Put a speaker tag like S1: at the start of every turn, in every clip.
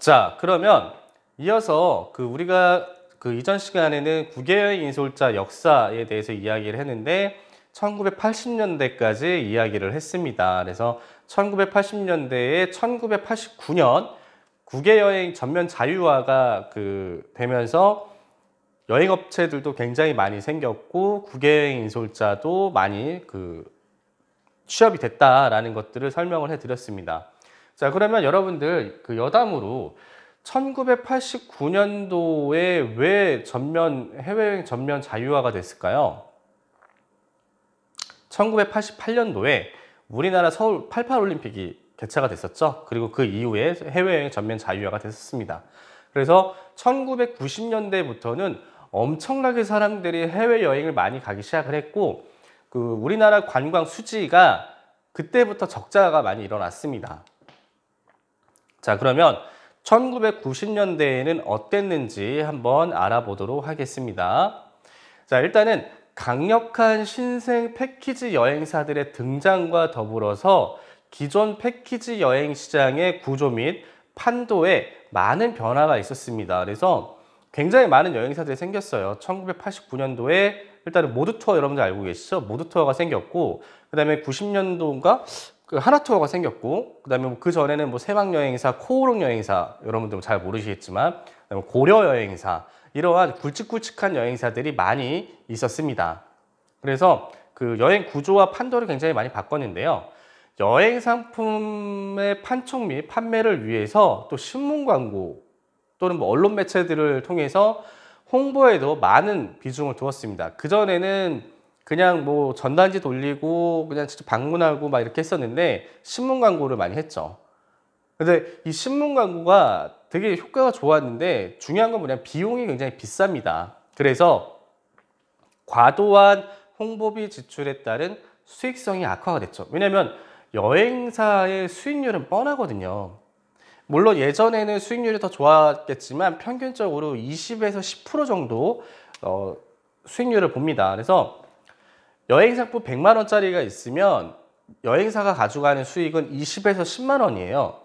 S1: 자, 그러면 이어서 우리가 이전 시간에는 국외여행 인솔자 역사에 대해서 이야기를 했는데 1980년대까지 이야기를 했습니다. 그래서 1980년대에 1989년 국외여행 전면 자유화가 되면서 여행업체들도 굉장히 많이 생겼고 국외여행 인솔자도 많이 취업이 됐다라는 것들을 설명을 해드렸습니다. 자, 그러면 여러분들 여담으로 1989년도에 왜 해외여행 전면 자유화가 됐을까요? 1988년도에 우리나라 서울 88올림픽이 개최가 됐었죠. 그리고 그 이후에 해외여행 전면 자유화가 됐었습니다. 그래서 1990년대부터는 엄청나게 사람들이 해외여행을 많이 가기 시작을 했고 우리나라 관광 수지가 그때부터 적자가 많이 일어났습니다. 자, 그러면 1990년대에는 어땠는지 한번 알아보도록 하겠습니다. 자, 일단은 강력한 신생 패키지 여행사들의 등장과 더불어서 기존 패키지 여행 시장의 구조 및 판도에 많은 변화가 있었습니다. 그래서 굉장히 많은 여행사들이 생겼어요. 1989년도에 일단은 모두투어 여러분들 알고 계시죠? 모두투어가 생겼고, 그 다음에 90년도인가 하나투어가 생겼고, 그 다음에 그 전에는 세방여행사, 코오롱 여행사, 여러분들 잘 모르시겠지만, 고려여행사, 이러한 굵직굵직한 여행사들이 많이 있었습니다. 그래서 여행 구조와 판도를 굉장히 많이 바꿨는데요. 여행 상품의 판촉 및 판매를 위해서 또 신문 광고 또는 언론 매체들을 통해서 홍보에도 많은 비중을 두었습니다. 그전에는 그냥 전단지 돌리고 그냥 직접 방문하고 막 이렇게 했었는데 신문 광고를 많이 했죠. 근데 이 신문 광고가 되게 효과가 좋았는데 중요한 건 뭐냐면 비용이 굉장히 비쌉니다. 그래서 과도한 홍보비 지출에 따른 수익성이 악화가 됐죠. 왜냐면 여행사의 수익률은 뻔하거든요. 물론 예전에는 수익률이 더 좋았겠지만 평균적으로 20에서 10% 정도 수익률을 봅니다. 그래서 여행 상품 100만 원짜리가 있으면 여행사가 가져가는 수익은 20에서 10만 원이에요.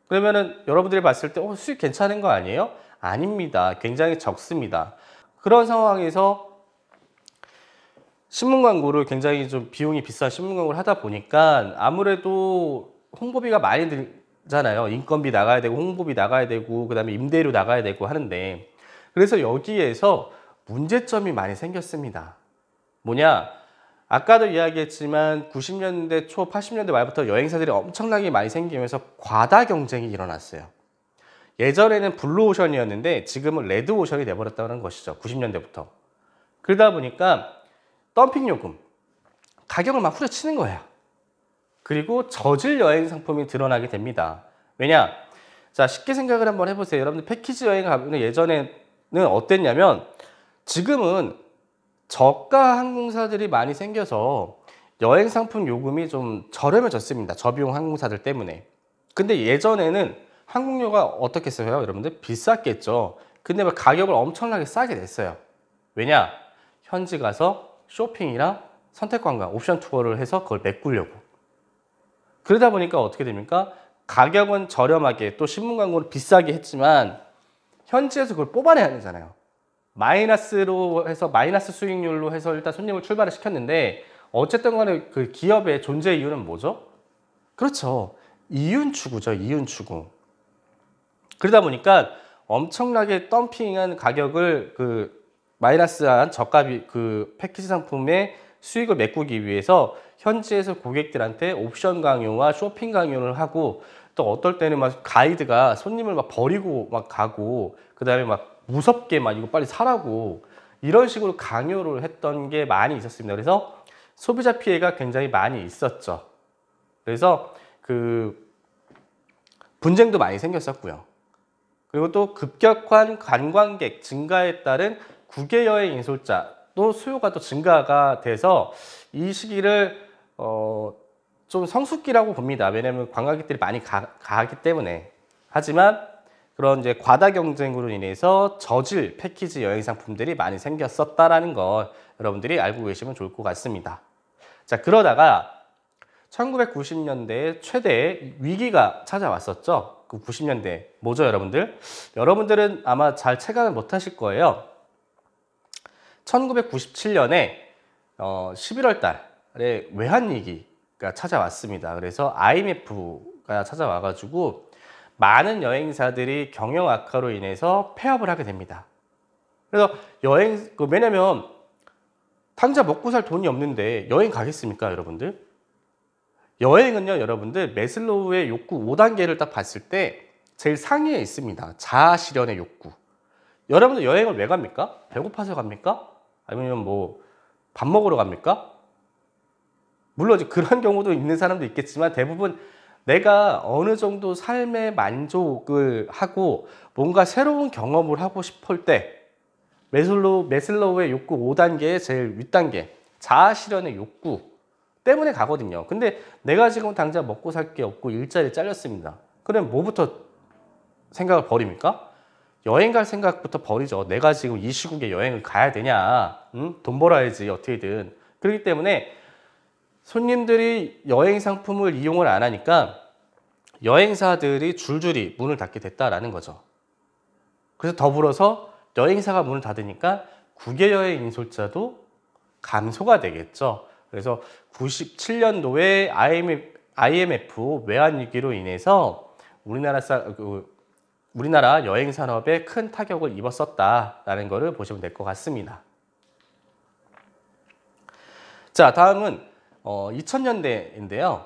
S1: 그러면은 여러분들이 봤을 때 수익 괜찮은 거 아니에요? 아닙니다. 굉장히 적습니다. 그런 상황에서 신문 광고를 굉장히 좀 비용이 비싼 신문 광고를 하다 보니까 아무래도 홍보비가 많이 들잖아요. 인건비 나가야 되고 홍보비 나가야 되고 그다음에 임대료 나가야 되고 하는데, 그래서 여기에서 문제점이 많이 생겼습니다. 뭐냐? 아까도 이야기했지만 90년대 초 80년대 말부터 여행사들이 엄청나게 많이 생기면서 과다 경쟁이 일어났어요. 예전에는 블루오션이었는데 지금은 레드오션이 돼버렸다는 것이죠. 90년대부터. 그러다 보니까 덤핑 요금, 가격을 막 후려치는 거예요. 그리고 저질 여행 상품이 드러나게 됩니다. 왜냐? 자, 쉽게 생각을 한번 해보세요. 여러분들 패키지 여행 가면 예전에는 어땠냐면 지금은 저가 항공사들이 많이 생겨서 여행 상품 요금이 좀 저렴해졌습니다. 저비용 항공사들 때문에. 근데 예전에는 항공료가 어떻겠어요? 여러분들 비쌌겠죠. 근데 가격을 엄청나게 싸게 냈어요. 왜냐? 현지 가서 쇼핑이랑 선택관광, 옵션 투어를 해서 그걸 메꾸려고. 그러다 보니까 어떻게 됩니까? 가격은 저렴하게 또 신문 광고를 비싸게 했지만 현지에서 그걸 뽑아내야 되잖아요. 마이너스로 해서 마이너스 수익률로 해서 일단 손님을 출발을 시켰는데 어쨌든 간에 기업의 존재 이유는 뭐죠? 그렇죠. 이윤 추구죠. 이윤 추구. 그러다 보니까 엄청나게 덤핑한 가격을 마이너스한 저가비 패키지 상품의 수익을 메꾸기 위해서 현지에서 고객들한테 옵션 강요와 쇼핑 강요를 하고 또 어떨 때는 가이드가 손님을 버리고 가고 그다음에 무섭게 이거 빨리 사라고 이런 식으로 강요를 했던 게 많이 있었습니다. 그래서 소비자 피해가 굉장히 많이 있었죠. 그래서 분쟁도 많이 생겼었고요. 그리고 또 급격한 관광객 증가에 따른 국외여행 인솔자 또 수요가 또 증가가 돼서 이 시기를 좀 성숙기라고 봅니다. 왜냐하면 관광객들이 많이 가기 때문에. 하지만 그런 이제 과다 경쟁으로 인해서 저질 패키지 여행 상품들이 많이 생겼었다라는 거 여러분들이 알고 계시면 좋을 것 같습니다. 자, 그러다가 1990년대에 최대 위기가 찾아왔었죠. 그 90년대 뭐죠, 여러분들? 여러분들은 아마 잘 체감을 못 하실 거예요. 1997년에 11월 달에 외환위기가 찾아왔습니다. 그래서 IMF가 찾아와가지고 많은 여행사들이 경영 악화로 인해서 폐업을 하게 됩니다. 그래서 왜냐면 당장 먹고 살 돈이 없는데 여행 가겠습니까, 여러분들? 여행은요, 여러분들 매슬로우의 욕구 5단계를 딱 봤을 때 제일 상위에 있습니다. 자아 실현의 욕구. 여러분들 여행을 왜 갑니까? 배고파서 갑니까? 아니면 뭐 밥 먹으러 갑니까? 물론 이제 그런 경우도 있는 사람도 있겠지만 대부분 내가 어느 정도 삶의 만족을 하고 뭔가 새로운 경험을 하고 싶을 때 매슬로우의 욕구 5단계의 제일 윗단계 자아 실현의 욕구 때문에 가거든요. 근데 내가 지금 당장 먹고 살 게 없고 일자리 잘렸습니다. 그럼 뭐부터 생각을 버립니까? 여행 갈 생각부터 버리죠. 내가 지금 이 시국에 여행을 가야 되냐? 응? 돈 벌어야지 어떻게든. 그렇기 때문에 손님들이 여행 상품을 이용을 안 하니까 여행사들이 줄줄이 문을 닫게 됐다라는 거죠. 그래서 더불어서 여행사가 문을 닫으니까 국외여행 인솔자도 감소가 되겠죠. 그래서 97년도에 IMF 외환위기로 인해서 우리나라 여행 산업에 큰 타격을 입었었다라는 것을 보시면 될 것 같습니다. 자, 다음은 2000년대인데요.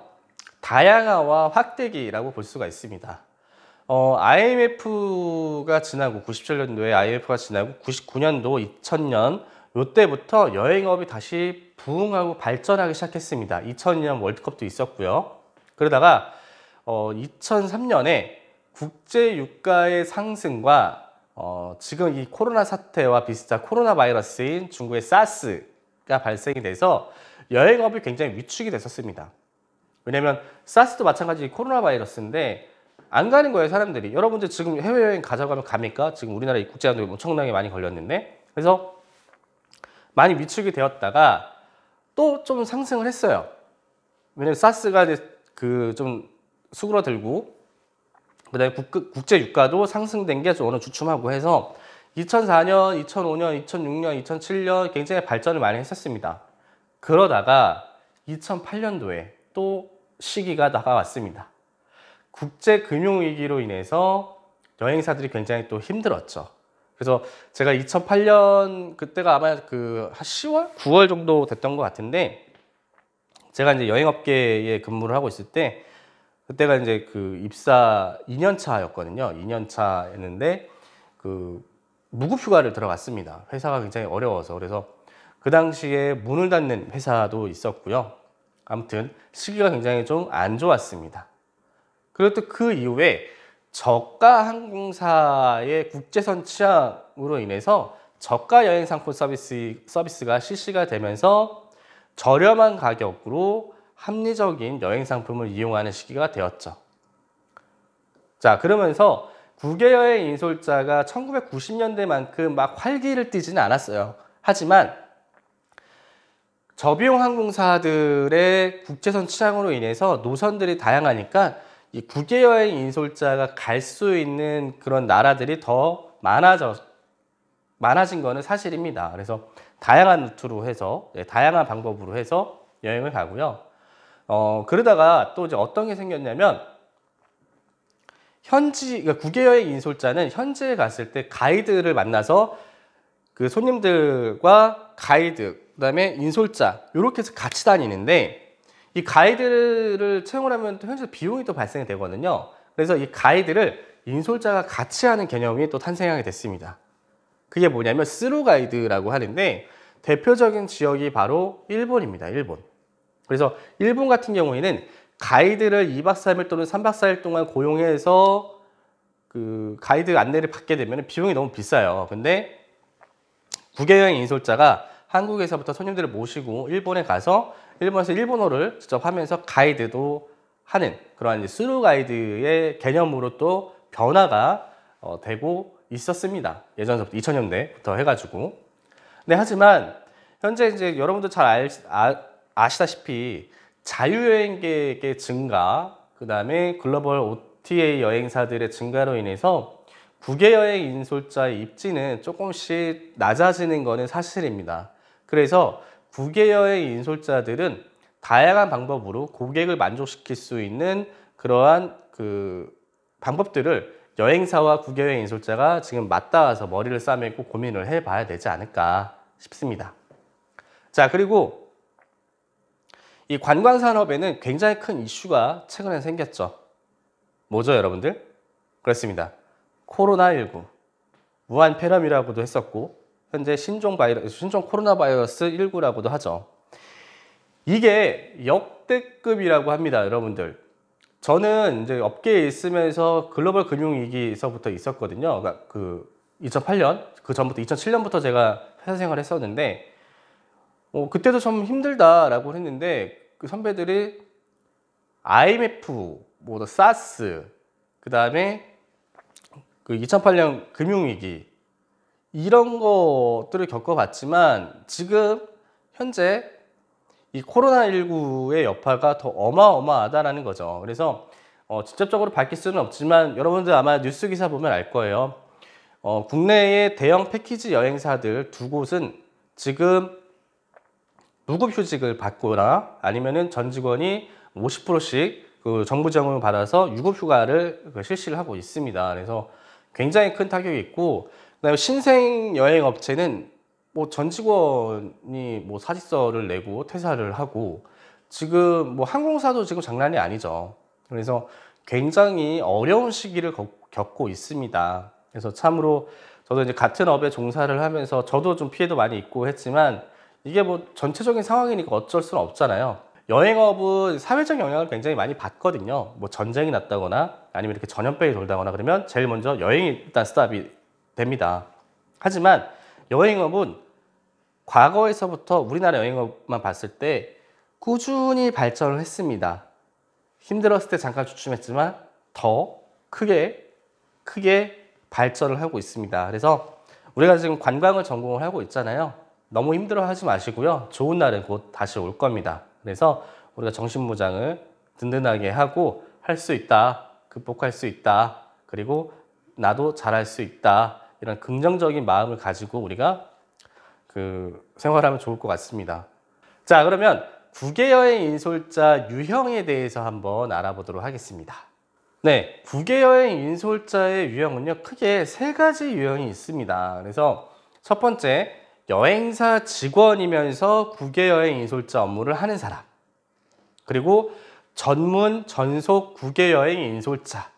S1: 다양화와 확대기라고 볼 수가 있습니다. IMF가 지나고 97년도에 IMF가 지나고 99년도, 2000년 이때부터 여행업이 다시 부흥하고 발전하기 시작했습니다. 2002년 월드컵도 있었고요. 그러다가 2003년에 국제 유가의 상승과 지금 이 코로나 사태와 비슷한 코로나 바이러스인 중국의 사스가 발생이 돼서 여행업이 굉장히 위축이 됐었습니다. 왜냐하면 사스도 마찬가지 코로나 바이러스인데 안 가는 거예요, 사람들이. 여러분들 지금 해외여행 가자고 하면 갑니까? 지금 우리나라 국제항공이 엄청나게 많이 걸렸는데. 그래서 많이 위축이 되었다가 또 좀 상승을 했어요. 왜냐면 사스가 이제 좀 수그러들고 그다음에 국제 유가도 상승된 게 좀 어느 주춤하고 해서 2004년, 2005년, 2006년, 2007년 굉장히 발전을 많이 했었습니다. 그러다가 2008년도에 또 시기가 다가왔습니다. 국제 금융위기로 인해서 여행사들이 굉장히 또 힘들었죠. 그래서 제가 2008년 그때가 아마 한 10월, 9월 정도 됐던 것 같은데 제가 이제 여행업계에 근무를 하고 있을 때 그때가 이제 입사 2년 차였거든요. 2년 차였는데 무급 휴가를 들어갔습니다. 회사가 굉장히 어려워서. 그래서 그 당시에 문을 닫는 회사도 있었고요. 아무튼 시기가 굉장히 좀 안 좋았습니다. 그리고 또 그 이후에 저가 항공사의 국제선 취항으로 인해서 저가 여행 상품 서비스가 실시가 되면서 저렴한 가격으로 합리적인 여행 상품을 이용하는 시기가 되었죠. 자, 그러면서 국외여행 인솔자가 1990년대만큼 막 활기를 띠지는 않았어요. 하지만 저비용 항공사들의 국제선 취항으로 인해서 노선들이 다양하니까 이 국외여행 인솔자가 갈 수 있는 그런 나라들이 더 많아진 거는 사실입니다. 그래서 다양한 루트로 해서, 다양한 방법으로 해서 여행을 가고요. 그러다가 또 이제 어떤 게 생겼냐면, 그러니까 국외여행 인솔자는 현지에 갔을 때 가이드를 만나서 그 손님들과 가이드, 그 다음에 인솔자, 이렇게 해서 같이 다니는데, 이 가이드를 채용을 하면 또 현재 비용이 또 발생이 되거든요. 그래서 이 가이드를 인솔자가 같이 하는 개념이 또 탄생하게 됐습니다. 그게 뭐냐면 스루 가이드라고 하는데 대표적인 지역이 바로 일본입니다. 일본. 그래서 일본 같은 경우에는 가이드를 2박 3일 또는 3박 4일 동안 고용해서 그 가이드 안내를 받게 되면 비용이 너무 비싸요. 근데 국외여행 인솔자가 한국에서부터 손님들을 모시고 일본에 가서 일본에서 일본어를 직접 하면서 가이드도 하는 그러한 이제 스루 가이드의 개념으로 또 변화가 되고 있었습니다. 예전부터 2000년대부터 해가지고. 네, 하지만 현재 이제 여러분도 잘 아시다시피 자유여행객의 증가, 그 다음에 글로벌 OTA 여행사들의 증가로 인해서 국외 여행 인솔자의 입지는 조금씩 낮아지는 것은 사실입니다. 그래서 국외 여행 인솔자들은 다양한 방법으로 고객을 만족시킬 수 있는 그러한 방법들을 여행사와 국외 여행 인솔자가 지금 맞닿아서 머리를 싸매고 고민을 해봐야 되지 않을까 싶습니다. 자, 그리고 이 관광산업에는 굉장히 큰 이슈가 최근에 생겼죠. 뭐죠, 여러분들? 그렇습니다. 코로나19, 무한 폐렴이라고도 했었고, 현재 신종 코로나 바이러스 19라고도 하죠. 이게 역대급이라고 합니다, 여러분들. 저는 이제 업계에 있으면서 글로벌 금융위기에서부터 있었거든요. 그러니까 2008년, 그 전부터 2007년부터 제가 회사 생활을 했었는데, 그때도 좀 힘들다라고 했는데, 그 선배들이 IMF, 사스, 그 다음에 2008년 금융위기, 이런 것들을 겪어봤지만, 지금 현재 이 코로나19의 여파가 더 어마어마하다는 거죠. 그래서 직접적으로 밝힐 수는 없지만 여러분들 아마 뉴스 기사 보면 알 거예요. 국내의 대형 패키지 여행사들 두 곳은 지금 무급휴직을 받거나 아니면은 전 직원이 50%씩 정부 지원을 받아서 유급휴가를 실시를 하고 있습니다. 그래서 굉장히 큰 타격이 있고, 그다음에 신생 여행 업체는 전 직원이 사직서를 내고 퇴사를 하고, 지금 항공사도 지금 장난이 아니죠. 그래서 굉장히 어려운 시기를 겪고 있습니다. 그래서 참으로 저도 이제 같은 업에 종사를 하면서 저도 좀 피해도 많이 입고 했지만, 이게 전체적인 상황이니까 어쩔 수는 없잖아요. 여행업은 사회적 영향을 굉장히 많이 받거든요. 전쟁이 났다거나 아니면 이렇게 전염병이 돌다거나 그러면 제일 먼저 여행이 일단 스탑이 됩니다. 하지만 여행업은 과거에서부터 우리나라 여행업만 봤을 때 꾸준히 발전을 했습니다. 힘들었을 때 잠깐 주춤했지만 더 크게 발전을 하고 있습니다. 그래서 우리가 지금 관광을 전공을 하고 있잖아요. 너무 힘들어하지 마시고요. 좋은 날은 곧 다시 올 겁니다. 그래서 우리가 정신무장을 든든하게 하고 할 수 있다, 극복할 수 있다, 그리고 나도 잘할 수 있다, 이런 긍정적인 마음을 가지고 우리가 생활하면 좋을 것 같습니다. 자, 그러면 국외여행 인솔자 유형에 대해서 한번 알아보도록 하겠습니다. 네, 국외여행 인솔자의 유형은요, 크게 세 가지 유형이 있습니다. 그래서 첫 번째, 여행사 직원이면서 국외여행 인솔자 업무를 하는 사람. 그리고 전문 전속 국외여행 인솔자.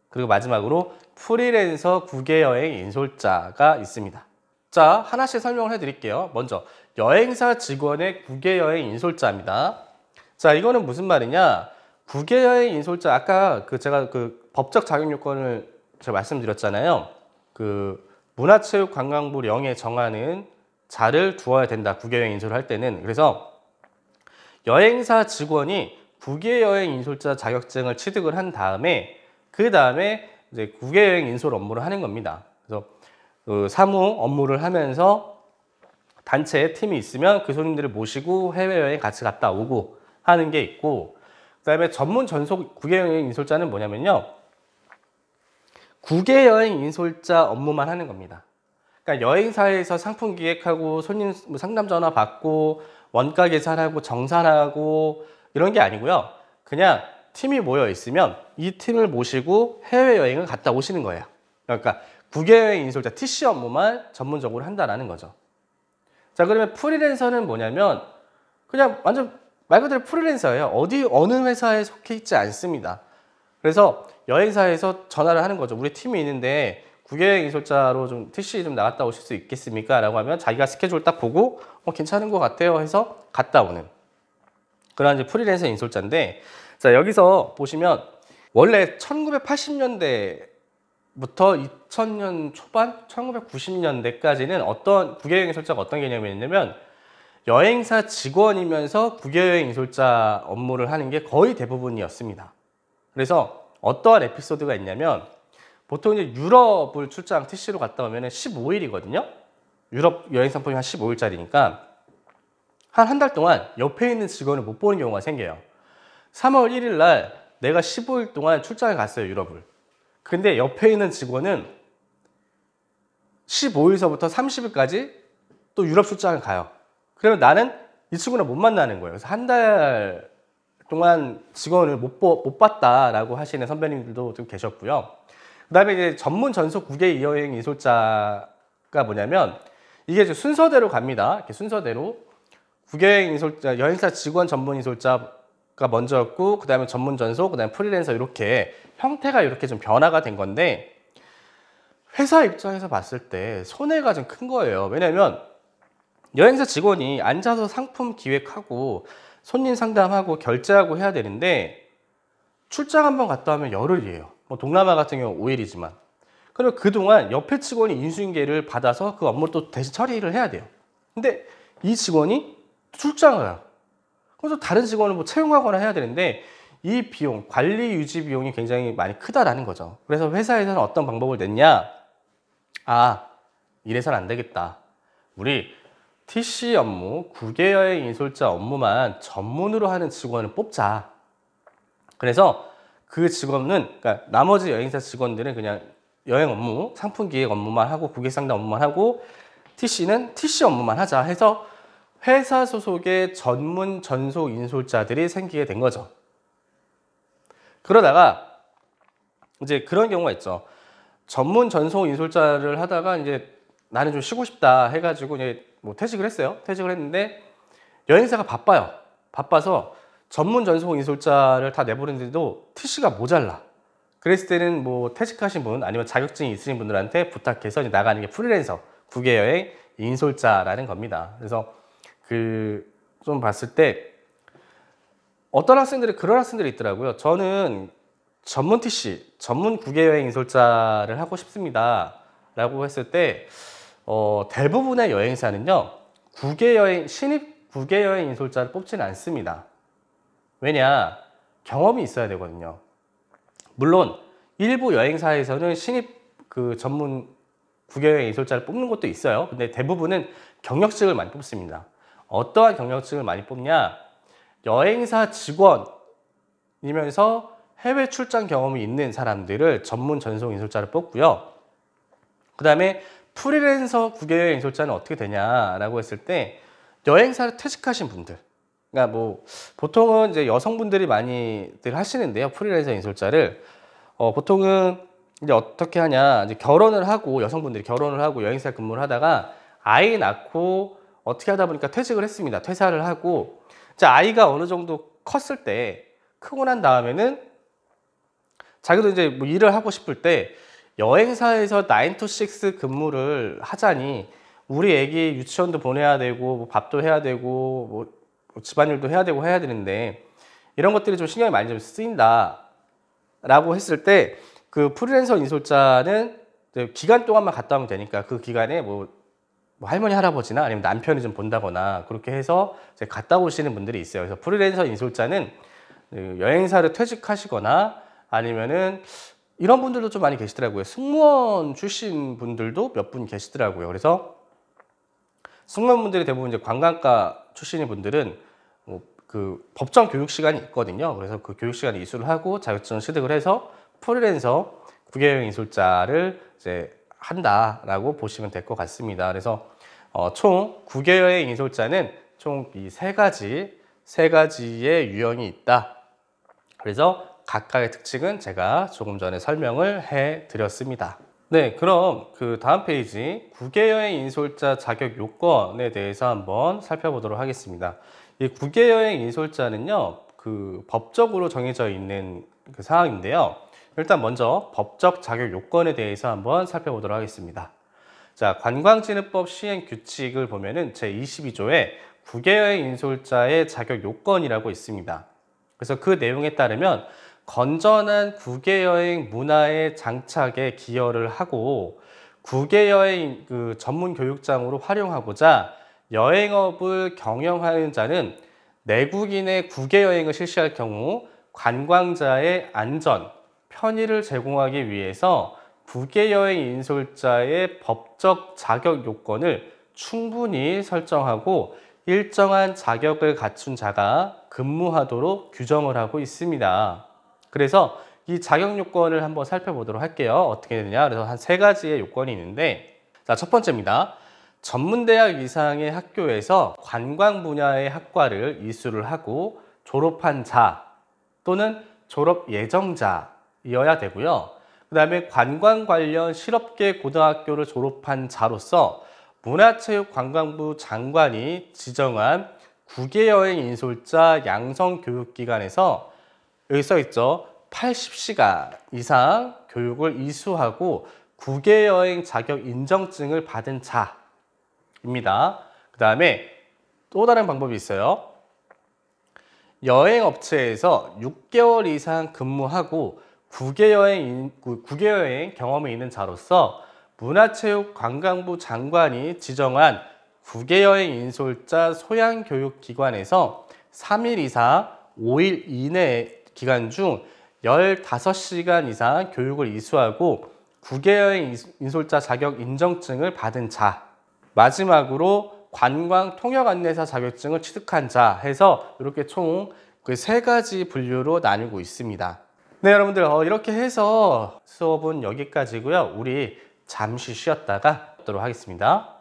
S1: 그리고 마지막으로 프리랜서 국외여행 인솔자가 있습니다. 자, 하나씩 설명을 해드릴게요. 먼저 여행사 직원의 국외여행 인솔자입니다. 자, 이거는 무슨 말이냐? 국외여행 인솔자, 아까 제가 법적 자격 요건을 제가 말씀드렸잖아요. 문화체육관광부 령에 정하는 자를 두어야 된다, 국외여행 인솔을 할 때는. 그래서 여행사 직원이 국외여행 인솔자 자격증을 취득을 한 다음에 그 다음에 이제 국외여행 인솔 업무를 하는 겁니다. 그래서 사무 업무를 하면서 단체 팀이 있으면 그 손님들을 모시고 해외여행 같이 갔다 오고 하는 게 있고, 그 다음에 전문 전속 국외여행 인솔자는 뭐냐면요, 국외여행 인솔자 업무만 하는 겁니다. 그러니까 여행사에서 상품 기획하고 손님 상담 전화 받고 원가 계산하고 정산하고 이런 게 아니고요. 그냥 팀이 모여 있으면 이 팀을 모시고 해외여행을 갔다 오시는 거예요. 그러니까 국외여행 인솔자 TC 업무만 전문적으로 한다는 거죠. 자, 그러면 프리랜서는 뭐냐면 그냥 완전 말 그대로 프리랜서예요. 어느 회사에 속해 있지 않습니다. 그래서 여행사에서 전화를 하는 거죠. 우리 팀이 있는데 국외여행 인솔자로 좀 TC 좀 나갔다 오실 수 있겠습니까? 라고 하면 자기가 스케줄 딱 보고 괜찮은 것 같아요 해서 갔다 오는 그런 이제 프리랜서 인솔자인데, 자, 여기서 보시면 원래 1980년대부터 2000년 초반, 1990년대까지는 국외여행 인솔자가 어떤 개념이었냐면 여행사 직원이면서 국외여행 인솔자 업무를 하는 게 거의 대부분이었습니다. 그래서 어떠한 에피소드가 있냐면 보통 이제 유럽을 출장 TC로 갔다 오면 15일이거든요. 유럽 여행 상품이 한 15일짜리니까 한 달 동안 옆에 있는 직원을 못 보는 경우가 생겨요. 3월 1일 날 내가 15일 동안 출장을 갔어요, 유럽을. 근데 옆에 있는 직원은 15일서부터 30일까지 또 유럽 출장을 가요. 그러면 나는 이 친구를 못 만나는 거예요. 그래서 한 달 동안 직원을 못 봤다라고 하시는 선배님들도 좀 계셨고요. 그 다음에 이제 전문 전속 국외 여행 인솔자가 뭐냐면 이게 이제 순서대로 갑니다. 이렇게 순서대로 국외여행 인솔자, 여행사 직원 전문 인솔자가 먼저였고, 그 다음에 전문 전속, 그 다음에 프리랜서 이렇게 형태가 이렇게 좀 변화가 된 건데, 회사 입장에서 봤을 때 손해가 좀 큰 거예요. 왜냐면 여행사 직원이 앉아서 상품 기획하고 손님 상담하고 결제하고 해야 되는데 출장 한번 갔다 오면 열흘이에요. 뭐 동남아 같은 경우 5일이지만. 그리고 그동안 옆에 직원이 인수인계를 받아서 그 업무를 또 대신 처리를 해야 돼요. 근데 이 직원이 출장을 가요. 그래서 다른 직원을 뭐 채용하거나 해야 되는데 이 비용, 관리 유지 비용이 굉장히 많이 크다라는 거죠. 그래서 회사에서는 어떤 방법을 냈냐? 아, 이래서는 안 되겠다. 우리 TC 업무, 국외여행 인솔자 업무만 전문으로 하는 직원을 뽑자. 그래서 그 직원은, 그러니까 나머지 여행사 직원들은 그냥 여행 업무, 상품 기획 업무만 하고 고객 상담 업무만 하고 TC는 TC 업무만 하자 해서 회사 소속의 전문 전속 인솔자들이 생기게 된 거죠. 그러다가 이제 그런 경우가 있죠. 전문 전속 인솔자를 하다가 이제 나는 좀 쉬고 싶다 해가지고 이제 뭐 퇴직을 했어요. 퇴직을 했는데 여행사가 바빠요. 바빠서 전문 전속 인솔자를 다 내보냈는데도 TC가 모자라. 그랬을 때는 뭐 퇴직하신 분 아니면 자격증이 있으신 분들한테 부탁해서 이제 나가는 게 프리랜서 국외여행 인솔자라는 겁니다. 그래서 그 좀 봤을 때 어떤 학생들이 그런 학생들이 있더라고요. 저는 전문 TC, 전문 국외여행 인솔자를 하고 싶습니다. 라고 했을 때 대부분의 여행사는요. 신입 국외여행 인솔자를 뽑지는 않습니다. 왜냐? 경험이 있어야 되거든요. 물론 일부 여행사에서는 신입 그 전문 국외여행 인솔자를 뽑는 것도 있어요. 근데 대부분은 경력직을 많이 뽑습니다. 어떠한 경력직을 많이 뽑냐? 여행사 직원이면서 해외 출장 경험이 있는 사람들을 전문 전속 인솔자를 뽑고요. 그 다음에 프리랜서 국외여행 인솔자는 어떻게 되냐라고 했을 때 여행사를 퇴직하신 분들, 그러니까 뭐 보통은 이제 여성분들이 많이들 하시는데요. 프리랜서 인솔자를 보통은 이제 어떻게 하냐, 이제 결혼을 하고 여성분들이 결혼을 하고 여행사 근무를 하다가 아이 낳고 어떻게 하다 보니까 퇴직을 했습니다. 퇴사를 하고 이제 아이가 어느 정도 컸을 때 크고 난 다음에는 자기도 이제 뭐 일을 하고 싶을 때 여행사에서 9 to 6 근무를 하자니 우리 애기 유치원도 보내야 되고 뭐 밥도 해야 되고 뭐 집안일도 해야 되고 해야 되는데 이런 것들이 좀 신경이 많이 좀 쓰인다 라고 했을 때 그 프리랜서 인솔자는 기간 동안만 갔다 오면 되니까 그 기간에 뭐 할머니 할아버지나 아니면 남편이 좀 본다거나 그렇게 해서 이제 갔다 오시는 분들이 있어요. 그래서 프리랜서 인솔자는 여행사를 퇴직하시거나 아니면은 이런 분들도 좀 많이 계시더라고요. 승무원 출신 분들도 몇 분 계시더라고요. 그래서 승무원분들이 대부분 이제 관광과 출신인 분들은 그 법정 교육 시간이 있거든요. 그래서 그 교육 시간에 이수를 하고 자격증을 취득을 해서 프리랜서 국외여행 인솔자를 이제 한다라고 보시면 될 것 같습니다. 그래서 총 국외여행 인솔자는 총 이 세 가지의 유형이 있다. 그래서 각각의 특징은 제가 조금 전에 설명을 해 드렸습니다. 네, 그럼 그 다음 페이지 국외여행 인솔자 자격 요건에 대해서 한번 살펴보도록 하겠습니다. 이 국외여행 인솔자는요, 그 법적으로 정해져 있는 그 사항인데요. 일단 먼저 법적 자격 요건에 대해서 한번 살펴보도록 하겠습니다. 자, 관광진흥법 시행 규칙을 보면은 제22조에 국외여행 인솔자의 자격 요건이라고 있습니다. 그래서 그 내용에 따르면 건전한 국외여행 문화의 장착에 기여를 하고 국외여행 그 전문 교육장으로 활용하고자 여행업을 경영하는 자는 내국인의 국외여행을 실시할 경우 관광자의 안전, 편의를 제공하기 위해서 국외여행 인솔자의 법적 자격 요건을 충분히 설정하고 일정한 자격을 갖춘 자가 근무하도록 규정을 하고 있습니다. 그래서 이 자격 요건을 한번 살펴보도록 할게요. 어떻게 되냐? 그래서 한 3가지의 요건이 있는데, 자, 첫 번째입니다. 전문대학 이상의 학교에서 관광 분야의 학과를 이수를 하고 졸업한 자 또는 졸업 예정자이어야 되고요. 그 다음에 관광 관련 실업계 고등학교를 졸업한 자로서 문화체육관광부 장관이 지정한 국외여행 인솔자 양성교육기관에서, 여기 써있죠, 80시간 이상 교육을 이수하고 국외여행 자격 인정증을 받은 자입니다. 그 다음에 또 다른 방법이 있어요. 여행업체에서 6개월 이상 근무하고 국외여행 경험이 있는 자로서 문화체육관광부 장관이 지정한 국외여행 인솔자 소양교육기관에서 3일 이상 5일 이내 기간 중 15시간 이상 교육을 이수하고 국외여행 인솔자 자격 인정증을 받은 자, 마지막으로 관광 통역 안내사 자격증을 취득한 자 해서 이렇게 총 그 3가지 분류로 나누고 있습니다. 네, 여러분들 이렇게 해서 수업은 여기까지고요. 우리 잠시 쉬었다가 하도록 하겠습니다.